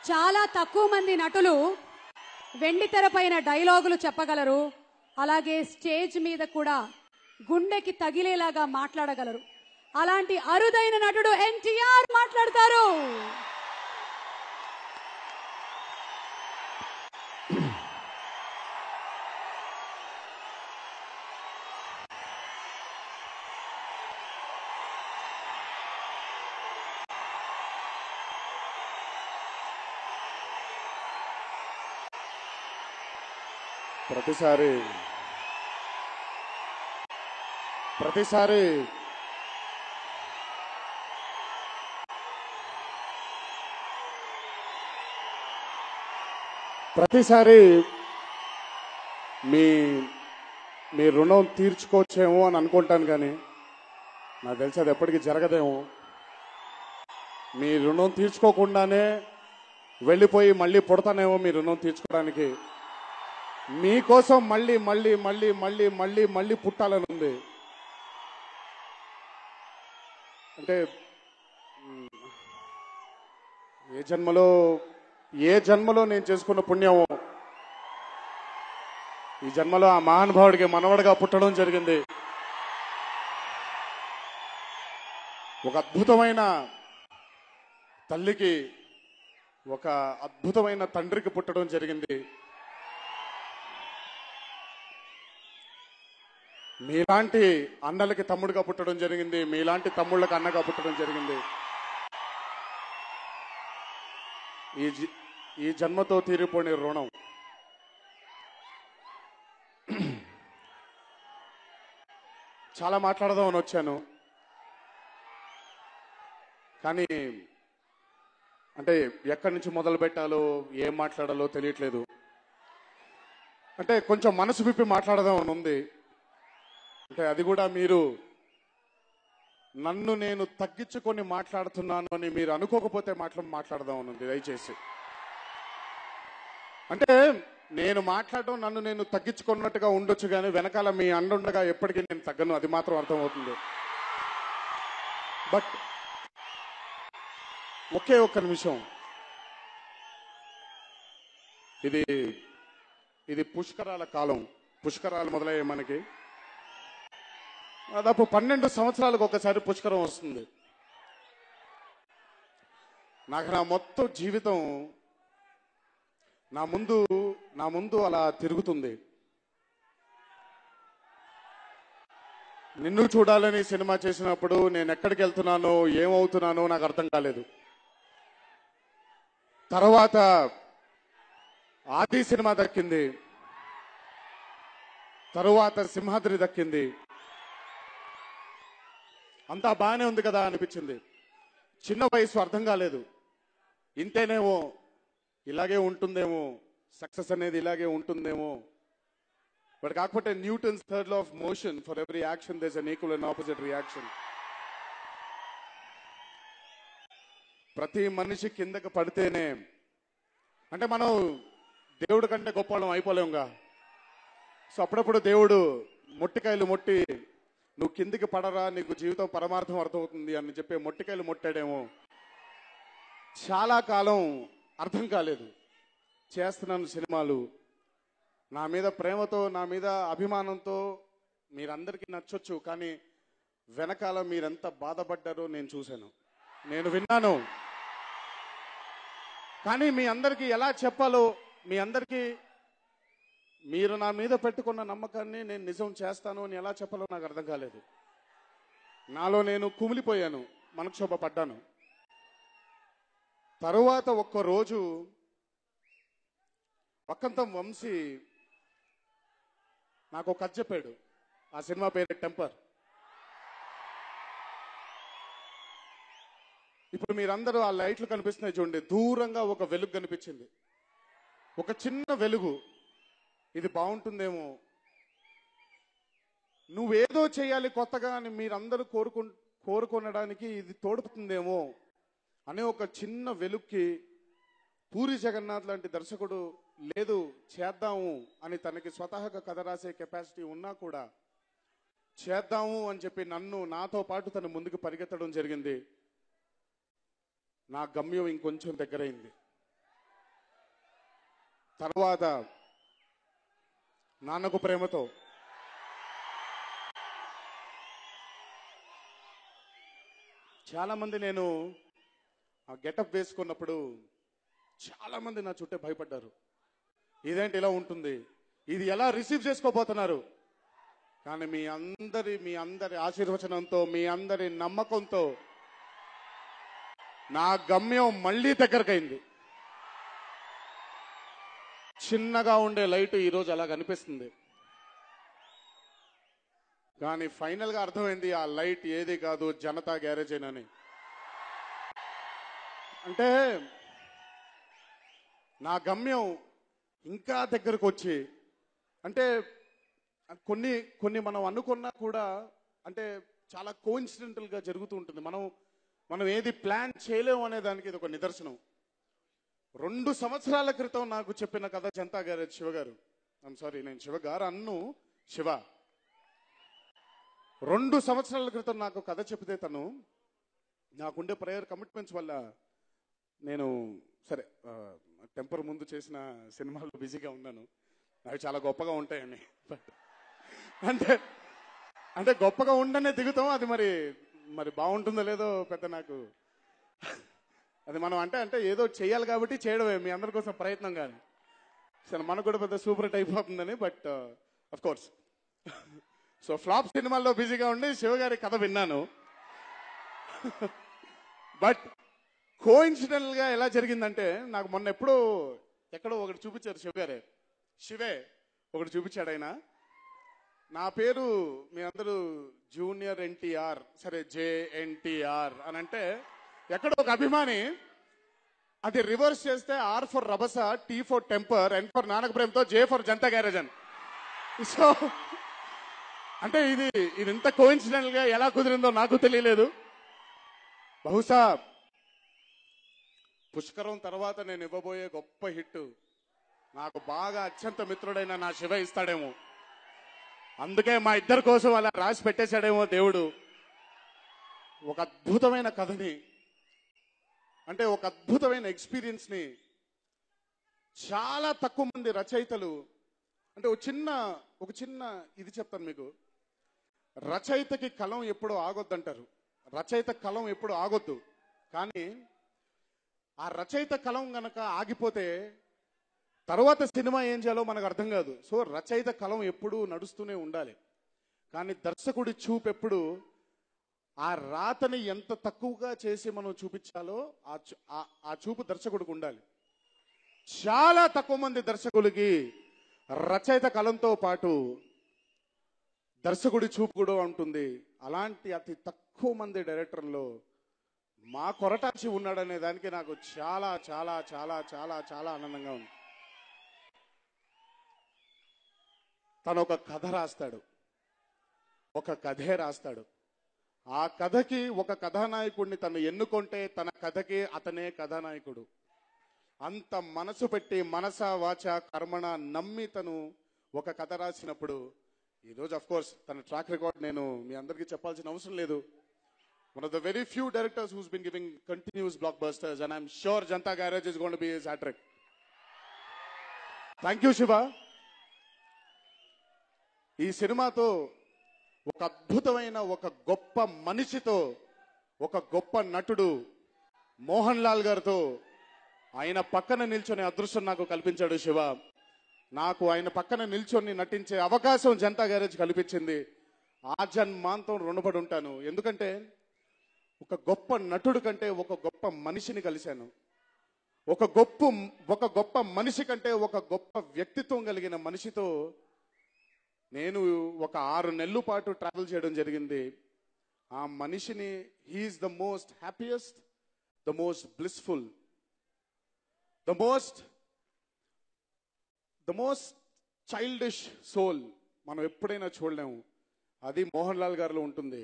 చాలా తక్కువ మంది నటులు వెండితెర పైన డైలాగులు చెప్పగలరు, అలాగే స్టేజ్ మీద కూడా గుండెకి తగిలేలాగా మాట్లాడగలరు. అలాంటి అరుదైన నటుడు ఎన్టీఆర్ మాట్లాడతారు. ప్రతిసారి మీ రుణం తీర్చుకోవచ్చేమో అని అనుకుంటాను, కానీ నాకు తెలిసి అది ఎప్పటికీ జరగదేమో. మీ రుణం తీర్చుకోకుండానే వెళ్ళిపోయి మళ్ళీ పుడతానేమో మీ రుణం తీర్చుకోవడానికి. మీకోసం మళ్ళీ మళ్ళీ మళ్ళీ మళ్ళీ మళ్ళీ మళ్ళీ పుట్టాలని ఉంది. అంటే ఏ జన్మలో నేను చేసుకున్న పుణ్యం ఈ జన్మలో ఆ మహానుభావుడికి మనవడిగా పుట్టడం జరిగింది. ఒక అద్భుతమైన తల్లికి, ఒక అద్భుతమైన తండ్రికి పుట్టడం జరిగింది. మీలాంటి అన్నలకి తమ్ముడిగా పుట్టడం జరిగింది, మీలాంటి తమ్ముళ్ళకి అన్నగా పుట్టడం జరిగింది. ఈ జన్మతో తీరిపోయిన రుణం. చాలా మాట్లాడదామని వచ్చాను, కానీ అంటే ఎక్కడి నుంచి మొదలు పెట్టాలో ఏం మాట్లాడాలో తెలియట్లేదు. అంటే కొంచెం మనసు విప్పి మాట్లాడదామని ఉంది. అంటే అది కూడా మీరు నన్ను నేను తగ్గించుకొని మాట్లాడుతున్నాను అని మీరు అనుకోకపోతే మాట్లాడదామని ఉంది. దయచేసి అంటే నేను మాట్లాడడం నన్ను నేను తగ్గించుకున్నట్టుగా ఉండొచ్చు, కానీ వెనకాల మీ అండుండగా ఎప్పటికీ నేను తగ్గను, అది మాత్రం అర్థమవుతుంది. బట్ ఒకే ఒక్క నిమిషం, ఇది పుష్కరాల కాలం. పుష్కరాలు మొదలయ్యే మనకి దాదాపు 12 సంవత్సరాలకు ఒకసారి పుష్కరం వస్తుంది. నాకు నా మొత్తం జీవితం నా ముందు అలా తిరుగుతుంది. నిన్ను చూడాలని సినిమా చేసినప్పుడు నేను ఎక్కడికి వెళ్తున్నానో ఏమవుతున్నానో నాకు అర్థం కాలేదు. తర్వాత ఆది సినిమా దక్కింది, తరువాత సింహాద్రి దక్కింది. అంతా బాగానే ఉంది కదా అనిపించింది. చిన్న వయసు అర్థం కాలేదు. ఇంతేనేమో, ఇలాగే ఉంటుందేమో, సక్సెస్ అనేది ఇలాగే ఉంటుందేమో. బట్ కాకపోతే Newton's third law of motion, for every action there is an equal and opposite reaction. ప్రతి మనిషి కిందకి పడితేనే, అంటే మనం దేవుడి కంటే గొప్పవాళ్ళం అయిపోలేముగా. సో అప్పుడప్పుడు దేవుడు మొట్టికాయలు మొట్టి, నువ్వు కిందికి పడరా, నీకు జీవితం పరమార్థం అర్థమవుతుంది అని చెప్పి మొట్టికాయలు మొట్టాడేమో. చాలా కాలం అర్థం కాలేదు. చేస్తున్నాను సినిమాలు, నా మీద ప్రేమతో, నా మీద అభిమానంతో మీరందరికీ నచ్చొచ్చు, కానీ వెనకాల మీరెంత బాధపడ్డారో నేను చూశాను, నేను విన్నాను. కానీ మీ అందరికీ ఎలా చెప్పాలో, మీ అందరికీ మీరు నా మీద పెట్టుకున్న నమ్మకాన్ని నేను నిజం చేస్తాను అని ఎలా చెప్పాలో నాకు అర్థం కాలేదు. నాలో నేను కుమిలిపోయాను, మనక్షోభ పడ్డాను. తరువాత ఒక్కరోజు వక్కంతం వంశీ నాకు ఒక కథ చెప్పాడు. ఆ సినిమా పేరు టెంపర్. ఇప్పుడు మీరందరూ ఆ లైట్లు కనిపిస్తున్నాయి చూడండి, దూరంగా ఒక వెలుగు కనిపించింది, ఒక చిన్న వెలుగు. ఇది బాగుంటుందేమో, నువ్వేదో చేయాలి కొత్తగా అని మీరందరూ కోరుకొనడానికి ఇది తోడుపుతుందేమో అనే ఒక చిన్న వెలుగుకి పూరి జగన్నాథ్ లాంటి దర్శకుడు లేదు చేద్దాము అని, తనకి స్వతహాగా కథ రాసే కెపాసిటీ ఉన్నా కూడా చేద్దాము అని చెప్పి నాతో పాటు తను ముందుకు పరిగెత్తడం జరిగింది. నా గమ్యం ఇంకొంచెం దగ్గరైంది. తర్వాత నాన్నకు ప్రేమతో, చాలా మంది నేను ఆ గెటప్ వేసుకున్నప్పుడు చాలా మంది నా చుట్టే భయపడ్డారు. ఇదేంటి ఇలా ఉంటుంది, ఇది ఎలా రిసీవ్ చేసుకోబోతున్నారు? కానీ మీ అందరి ఆశీర్వచనంతో, మీ అందరి నమ్మకంతో నా గమ్యం మళ్ళీ దగ్గరకైంది. చిన్నగా ఉండే లైట్ ఈరోజు అలా కనిపిస్తుంది, కానీ ఫైనల్ గా అర్థమైంది ఆ లైట్ ఏది కాదు, జనతా గ్యారేజేనని. అంటే నా గమ్యం ఇంకా దగ్గరకు వచ్చి, అంటే కొన్ని మనం అనుకున్నా కూడా అంటే చాలా కోఇన్సిడెంటల్ గా జరుగుతూ ఉంటుంది. మనం ఏది ప్లాన్ చేయలేము అనే దానికి ఇది ఒక నిదర్శనం. 2 సంవత్సరాల క్రితం నాకు చెప్పిన కథ జనతా గ్యారేజ్ శివ గారు, సారీ నేను శివ గారు అన్ను, శివ 2 సంవత్సరాల క్రితం నాకు కథ చెప్తే తను నాకుండే ప్రేయర్ కమిట్మెంట్స్ వల్ల నేను సరే టెంపర్ ముందు చేసిన సినిమాల్లో బిజీగా ఉన్నాను. అవి చాలా గొప్పగా ఉంటాయని, అంటే గొప్పగా ఉండనే దిగుతాం. అది మరి బాగుంటుందో లేదో పెద్ద నాకు అది మనం అంటే ఏదో చేయాలి కాబట్టి చేయడమే, మీ అందరి కోసం ప్రయత్నం కానీ సరే మనకు కూడా పెద్ద సూపర్ హిట్ అయిపోతుందని. But of course so flop సినిమాల్లో బిజీగా ఉండి శివగారి కథ విన్నాను. బట్ కోఇన్సిడెంటల్ గా ఎలా జరిగిందంటే, నాకు మొన్న ఎక్కడో ఒకటి చూపించారు శివే ఒకటి చూపించాడు ఆయన. నా పేరు మీ అందరూ జూనియర్ ఎన్టీఆర్, సరే JNTR అని అంటే ఎక్కడో ఒక అభిమాని అది రివర్స్ చేస్తే R for Rabhasa, T for Temper, N for Nannaku Prematho, J for Janatha Garage అని. సో అంటే ఇది ఇంత కోఇన్సిడెంటల్ గా ఎలా కుదిరిందో నాకు తెలియలేదు. బహుశా పుష్కరం తర్వాత నేను ఇవ్వబోయే గొప్ప హిట్ నాకు బాగా అత్యంత మిత్రుడైన నా శివ ఇస్తాడేమో. అందుకే మా ఇద్దరి కోసం అలా రాసి పెట్టేశాడేమో దేవుడు. ఒక అద్భుతమైన కథని, అంటే ఒక అద్భుతమైన ఎక్స్పీరియన్స్ ని చాలా తక్కువ మంది రచయితలు, అంటే ఒక చిన్న ఇది చెప్తాను మీకు. రచయితకి కలం ఎప్పుడు ఆగొద్దంటారు, రచయిత కలం ఎప్పుడు ఆగొద్దు. కానీ ఆ రచయిత కలం గనక ఆగిపోతే తర్వాత సినిమా ఏం చేయాలో మనకు అర్థం కాదు. సో రచయిత కలం ఎప్పుడూ నడుస్తూనే ఉండాలి. కానీ దర్శకుడి చూపు ఎప్పుడు ఆ రాతని ఎంత తక్కువగా చేసి మనం చూపించాలో ఆ చూపు దర్శకుడికి ఉండాలి. చాలా తక్కువ మంది దర్శకులకి రచయిత కలంతో పాటు దర్శకుడి చూపు కూడా ఉంటుంది. అలాంటి అతి తక్కువ మంది డైరెక్టర్లో మా కొరటాచి ఉన్నాడనే దానికి నాకు చాలా చాలా చాలా చాలా చాలా ఆనందంగా ఉంది. తను ఒక కథ రాస్తాడు, ఒక కథే రాస్తాడు. ఆ కథకి ఒక కథానాయకుడిని తను ఎన్నుకుంటే తన కథకి అతనే కథానాయకుడు. అంత మనసు పెట్టి మనస వాచ కర్మణ నమ్మి తను ఒక కథ రాసినప్పుడు ఈరోజు అఫ్ కోర్స్ తన ట్రాక్ రికార్డ్ నేను మీ అందరికీ చెప్పాల్సిన అవసరం లేదు. One of the very few directors who's been giving continuous blockbusters and I'm sure Janatha Garage is going to be his hat-trick. Thank you Siva. ఈ సినిమాతో ఒక అద్భుతమైన ఒక గొప్ప మనిషితో, ఒక గొప్ప నటుడు మోహన్ లాల్ గారితో ఆయన పక్కన నిల్చొని అదృష్టం నాకు కల్పించాడు శివ. నాకు ఆయన పక్కన నిల్చొని నటించే అవకాశం జనతా గ్యారేజ్ కల్పించింది. ఆ జన్మాంతం రుణపడి ఉంటాను. ఎందుకంటే ఒక గొప్ప నటుడు కంటే ఒక గొప్ప మనిషిని కలిశాను. ఒక గొప్ప మనిషి కంటే ఒక గొప్ప వ్యక్తిత్వం కలిగిన మనిషితో నేను ఒక 6 నెలల పాటు ట్రావెల్ చేయడం జరిగింది. ఆ మనిషిని he's the most happiest, the most blissful, the most childish soul మనం ఎప్పుడైనా చూడలేము. అది మోహన్ లాల్ గారిలో ఉంటుంది.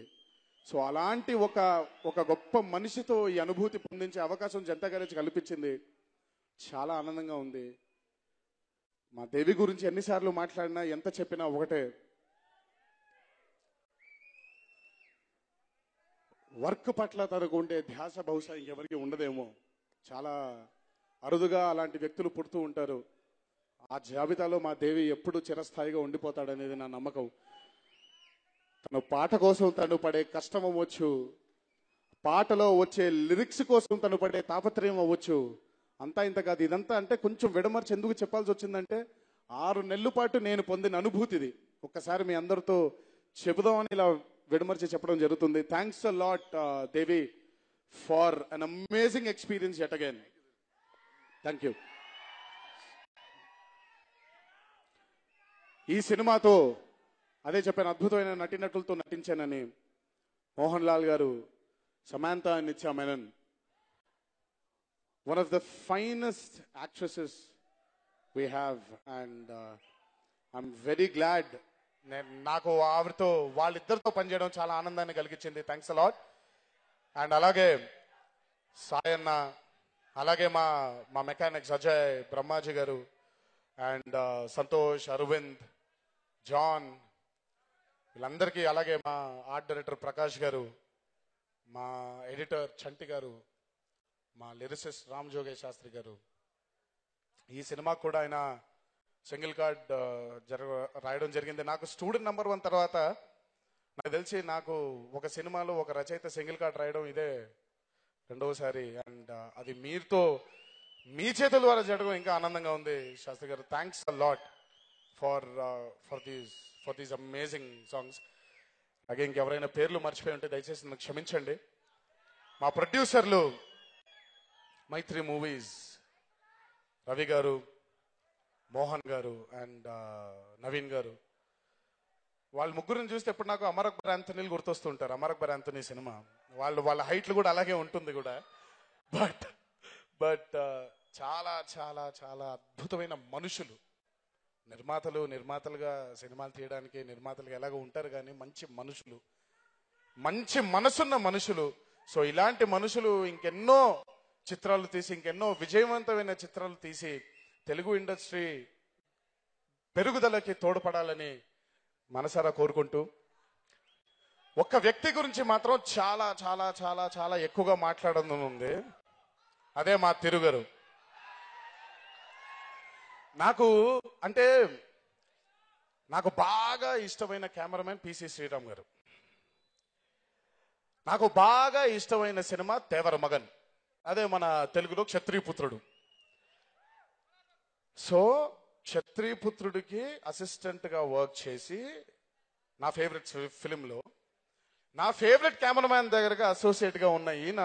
సో అలాంటి ఒక గొప్ప మనిషితో ఈ అనుభూతి పొందించే అవకాశం జనతా గ్యారేజ్ కల్పించింది. చాలా ఆనందంగా ఉంది. మా దేవి గురించి ఎన్నిసార్లు మాట్లాడినా ఎంత చెప్పినా ఒకటే, వర్క్ పట్ల తనకు ఉండే ధ్యాస బహుశా ఎవరికి ఉండదేమో. చాలా అరుదుగా అలాంటి వ్యక్తులు పుడుతూ ఉంటారు. ఆ జాబితాలో మా దేవి ఎప్పుడు చిరస్థాయిగా ఉండిపోతాడనేది నా నమ్మకం. తను పాట కోసం తను పడే కష్టం అవ్వచ్చు, పాటలో వచ్చే లిరిక్స్ కోసం తను పడే తాపత్రయం అవ్వచ్చు, అంతా ఇంత కాదు. ఇదంతా అంటే కొంచెం విడమర్చి ఎందుకు చెప్పాల్సి వచ్చిందంటే 6 నెలల పాటు నేను పొందిన అనుభూతిది. ఒక్కసారి మీ అందరితో చెబుదామని ఇలా విడమర్చి చెప్పడం జరుగుతుంది. Thanks a lot Devi for an amazing experience yet again. Thank you. ఈ సినిమాతో అదే చెప్పాను, అద్భుతమైన నటీనటులతో నటించానని. మోహన్ లాల్ గారు, సమాంతా నిత్యా Menon, one of the finest actresses we have, and I'm very glad. నాకు ఆవిడతో వాళ్ళిద్దరితో పనిచేయడం చాలా ఆనందాన్ని కలిగించింది. Thanks a lot. అండ్ అలాగే సాయన్న, అలాగే మా మా మెకానిక్స్ అజయ్, బ్రహ్మాజీ గారు, అండ్ సంతోష్, అరవింద్, జాన్, వీళ్ళందరికీ, అలాగే మా ఆర్ట్ డైరెక్టర్ ప్రకాష్ గారు, మా ఎడిటర్ చంటి గారు, మా లిరిసిస్ట్ రామ్ జోగేష్ శాస్త్రి గారు. ఈ సినిమాకు కూడా ఆయన సింగిల్ కార్డ్ రాయడం జరిగింది. నాకు స్టూడెంట్ నెంబర్ 1 తర్వాత నాకు తెలిసి నాకు ఒక సినిమాలో ఒక రచయిత సింగిల్ కార్డ్ రాయడం ఇదే రెండవసారి. అండ్ అది మీరుతో మీ చేతుల ద్వారా జరగడం ఇంకా ఆనందంగా ఉంది. శాస్త్రి గారు, thanks a lot for these amazing songs. అలాగే ఇంకెవరైనా పేర్లు మర్చిపోయి ఉంటే దయచేసి నాకు క్షమించండి. మా ప్రొడ్యూసర్లు మైత్రి మూవీస్ రవి గారు, మోహన్ గారు అండ్ నవీన్ గారు, వాళ్ళ ముగ్గురిని చూస్తే ఎప్పుడు నాకు అమర్ అక్బర్ యాంథనీలు గుర్తొస్తుంటారు. అమర్ అక్బర్ యాంథనీ సినిమా, వాళ్ళ హైట్లు కూడా అలాగే ఉంటుంది కూడా. బట్ చాలా చాలా చాలా అద్భుతమైన మనుషులు. నిర్మాతలుగా సినిమాలు తీయడానికి నిర్మాతలుగా ఎలాగో ఉంటారు, కానీ మంచి మనుషులు, మంచి మనసున్న మనుషులు. సో ఇలాంటి మనుషులు ఇంకెన్నో చిత్రాలు తీసి, ఇంకెన్నో విజయవంతమైన చిత్రాలు తీసి తెలుగు ఇండస్ట్రీ పెరుగుదలకి తోడ్పడాలని మనసారా కోరుకుంటూ, ఒక్క వ్యక్తి గురించి మాత్రం చాలా చాలా చాలా చాలా ఎక్కువగా మాట్లాడడం ఉంది. అదే మా తిరుగారు. నాకు బాగా ఇష్టమైన కెమెరామెన్ పిసి శ్రీరామ్ గారు. నాకు బాగా ఇష్టమైన సినిమా తేవర మగన్, అదే మన తెలుగులో క్షత్రియపుత్రుడు. సో క్షత్రియపుత్రుడికి అసిస్టెంట్ గా వర్క్ చేసి నా ఫేవరెట్ ఫిలింలో నా ఫేవరెట్ కెమెరామ్యాన్ దగ్గరగా అసోసియేట్ గా ఉన్న ఈయన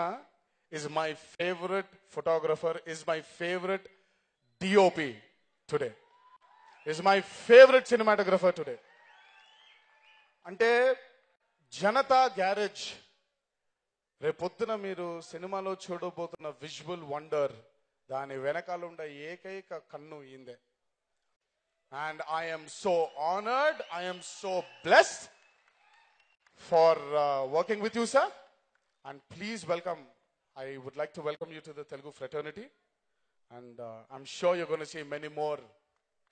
is my favourite photographer, is my favourite DOP today, is my favourite cinematographer today. అంటే జనతా గ్యారేజ్ రేపొద్దున మీరు సినిమాలో చూడబోతున్న విజువల్ వండర్, దాని వెనకాల ఉండే ఏకైక కన్ను ఈందే. And I'm so honoured, I'm so blessed for working with you sir. And please welcome, I would like to welcome you to the Telugu fraternity, and I'm sure you're going to see many more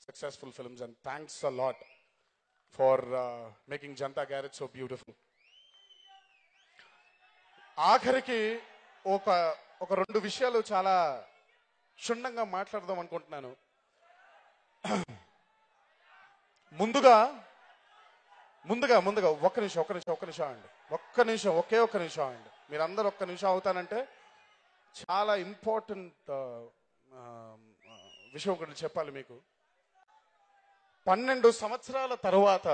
successful films, and thanks a lot for making Janata Garage so beautiful. ఆఖరికి ఒక 2 విషయాలు చాలా క్షుణ్ణంగా మాట్లాడదాం అనుకుంటున్నాను. ముందుగా ఒక్క నిమిషం అండి, ఒకే ఒక్క నిమిషం అండి. మీరందరూ ఒక్క నిమిషం అవుతానంటే చాలా ఇంపార్టెంట్ విషయం ఒకటి చెప్పాలి మీకు. 12 సంవత్సరాల తరువాత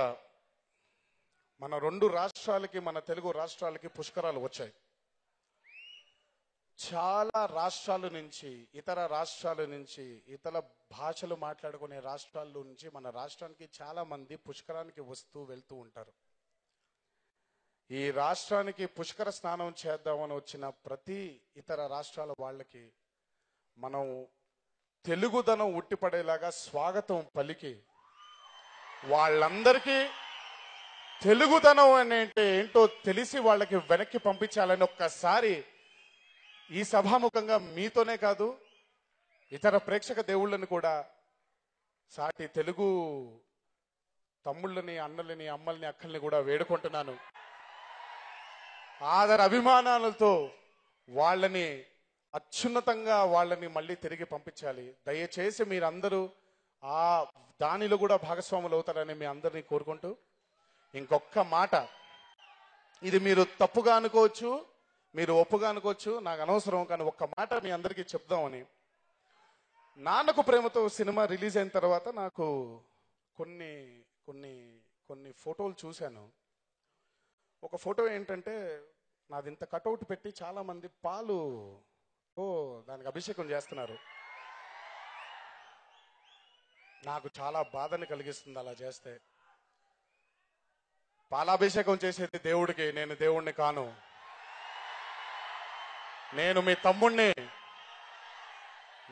మన 2 రాష్ట్రాలకి, మన తెలుగు రాష్ట్రాలకి పుష్కరాలు వచ్చాయి. చాలా రాష్ట్రాల నుంచి, ఇతర రాష్ట్రాల నుంచి, ఇతర భాషలు మాట్లాడుకునే రాష్ట్రాల నుంచి మన రాష్ట్రానికి చాలా మంది పుష్కరానికి వస్తూ వెళ్తూ ఉంటారు. ఈ రాష్ట్రానికి పుష్కర స్నానం చేద్దామని వచ్చిన ప్రతి ఇతర రాష్ట్రాల వాళ్ళకి మనం తెలుగుదనం ఉట్టిపడేలాగా స్వాగతం పలికి వాళ్ళందరికీ తెలుగుదనం అంటే ఏంటో తెలిసి వాళ్ళకి వెనక్కి పంపించాలని ఒక్కసారి ఈ సభాముఖంగా మీతోనే కాదు, ఇతర ప్రేక్షక దేవుళ్ళని కూడా, సాటి తెలుగు తమ్ముళ్ళని, అన్నలని, అమ్మల్ని, అక్కల్ని కూడా వేడుకుంటున్నాను. ఆదర అభిమానాలతో వాళ్ళని అత్యున్నతంగా వాళ్ళని మళ్ళీ తిరిగి పంపించాలి. దయచేసి మీరందరూ ఆ దానిలో కూడా భాగస్వాములు అవుతారని మీ అందరినీ కోరుకుంటూ ఇంకొక మాట, ఇది మీరు తప్పుగా అనుకోవచ్చు, మీరు ఒప్పుగా అనుకోవచ్చు, నాకు అనవసరం, కానీ ఒక్క మాట మీ అందరికీ చెప్దామని. నాన్నకు ప్రేమతో సినిమా రిలీజ్ అయిన తర్వాత నాకు కొన్ని కొన్ని కొన్ని ఫోటోలు చూశాను. ఒక ఫోటో ఏంటంటే నాది ఇంత కటౌట్ పెట్టి చాలా మంది పాలు దానికి అభిషేకం చేస్తున్నారు. నాకు చాలా బాధని కలిగిస్తుంది అలా చేస్తే. పాలాభిషేకం చేసేది దేవుడికి, నేను దేవుణ్ణి కాను. నేను మీ తమ్ముణ్ణి,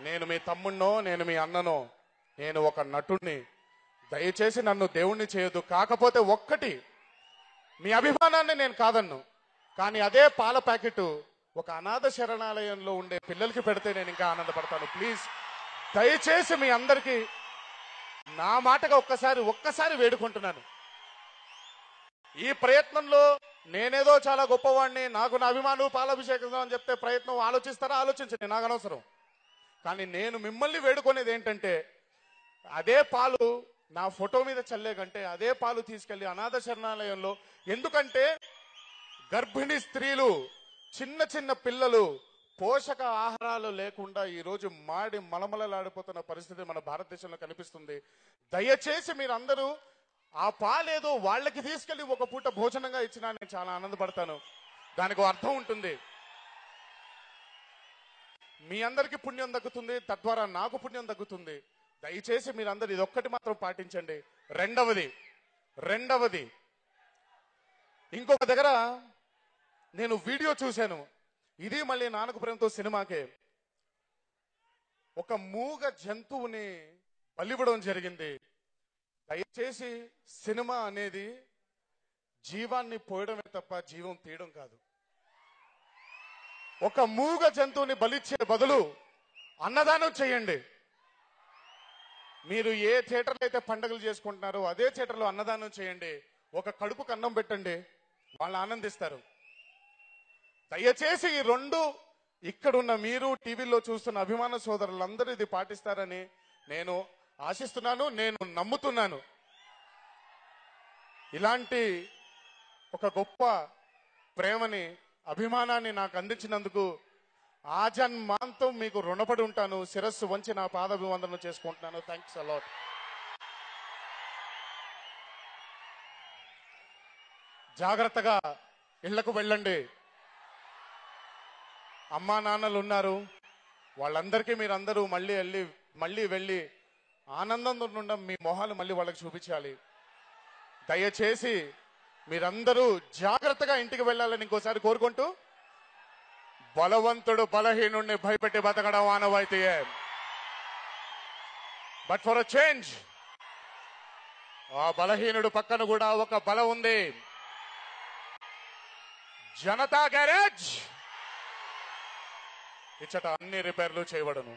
నేను మీ తమ్ముణ్ణో, నేను మీ అన్ననో, నేను ఒక నటుణ్ణి. దయచేసి నన్ను దేవుణ్ణి చేయొద్దు. కాకపోతే ఒక్కటి, మీ అభిమానాన్ని నేను కాదన్ను, కానీ అదే పాల ప్యాకెట్ ఒక అనాథ శరణాలయంలో ఉండే పిల్లలకి పెడితే నేను ఇంకా ఆనందపడతాను. ప్లీజ్ దయచేసి మీ అందరికీ నా మాటగా ఒక్కసారి వేడుకుంటున్నాను. ఈ ప్రయత్నంలో నేనేదో చాలా గొప్పవాడిని, నాకు నా అభిమానులు పాలాభిషేకం అని చెప్తే ప్రయత్నం ఆలోచిస్తారా? ఆలోచించండి, నాకు అనవసరం. కానీ నేను మిమ్మల్ని వేడుకునేది ఏంటంటే, అదే పాలు నా ఫోటో మీద చల్లే కంటే అదే పాలు తీసుకెళ్లి అనాథ శరణాలయంలో, ఎందుకంటే గర్భిణీ స్త్రీలు, చిన్న చిన్న పిల్లలు పోషక ఆహారాలు లేకుండా ఈరోజు మాడి మలమలలాడిపోతున్న పరిస్థితి మన భారతదేశంలో కనిపిస్తుంది. దయచేసి మీరందరూ ఆ పాలేదో వాళ్ళకి తీసుకెళ్లి ఒక పూట భోజనంగా ఇచ్చినా నేను చాలా ఆనందపడతాను. దానికి అర్థం ఉంటుంది. మీ అందరికీ పుణ్యం దక్కుతుంది, తద్వారా నాకు పుణ్యం దక్కుతుంది. దయచేసి మీరందరూ ఇదొక్కటి మాత్రం పాటించండి. రెండవది ఇంకొక దగ్గర నేను వీడియో చూశాను. ఇది మళ్ళీ నాన్నకు ప్రేమతో సినిమాకే. ఒక మూగ జంతువుని బలివ్వడం జరిగింది. దయచేసి సినిమా అనేది జీవాన్ని పోయడమే తప్ప జీవం తీయడం కాదు. ఒక మూగ జంతువుని బలిచ్చే బదులు అన్నదానం చేయండి. మీరు ఏ థియేటర్లో అయితే పండుగలు చేసుకుంటున్నారో అదే థియేటర్లో అన్నదానం చేయండి. ఒక కడుపుకు అన్నం పెట్టండి, వాళ్ళు ఆనందిస్తారు. దయచేసి ఈ రెండు ఇక్కడున్న మీరు టీవీలో చూస్తున్న అభిమాన సోదరులందరూ ఇది పాటిస్తారని నేను ఆశిస్తున్నాను, నేను నమ్ముతున్నాను. ఇలాంటి ఒక గొప్ప ప్రేమని, అభిమానాన్ని నాకు అందించినందుకు ఆజన్మాంతం మీకు రుణపడి ఉంటాను. శిరస్సు వంచి నా పాదాభివందనం చేసుకుంటున్నాను. Thanks a lot. జాగ్రత్తగా ఇళ్లకు వెళ్ళండి. అమ్మా నాన్నలు ఉన్నారు, వాళ్ళందరికీ మీరందరూ మళ్ళీ వెళ్ళి ఆనందంతో ఉండడం మీ మొహాలు మళ్ళీ వాళ్ళకి చూపించాలి. దయచేసి మీరందరూ జాగ్రత్తగా ఇంటికి వెళ్ళాలని ఇంకోసారి కోరుకుంటూ, బలవంతుడు బలహీనుడిని భయపెట్టి బతకడం ఆనవాయితీయే. బట్ ఫర్ అ చేంజ్ ఆ బలహీనుడు పక్కన కూడా ఒక బలం ఉంది. జనతా గ్యారేజ్ ఇచ్చట అన్ని రిపేర్లు చేయబడును.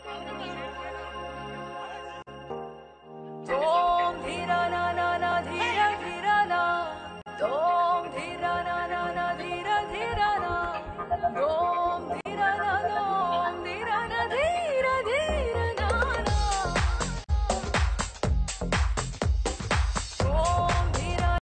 Thank you.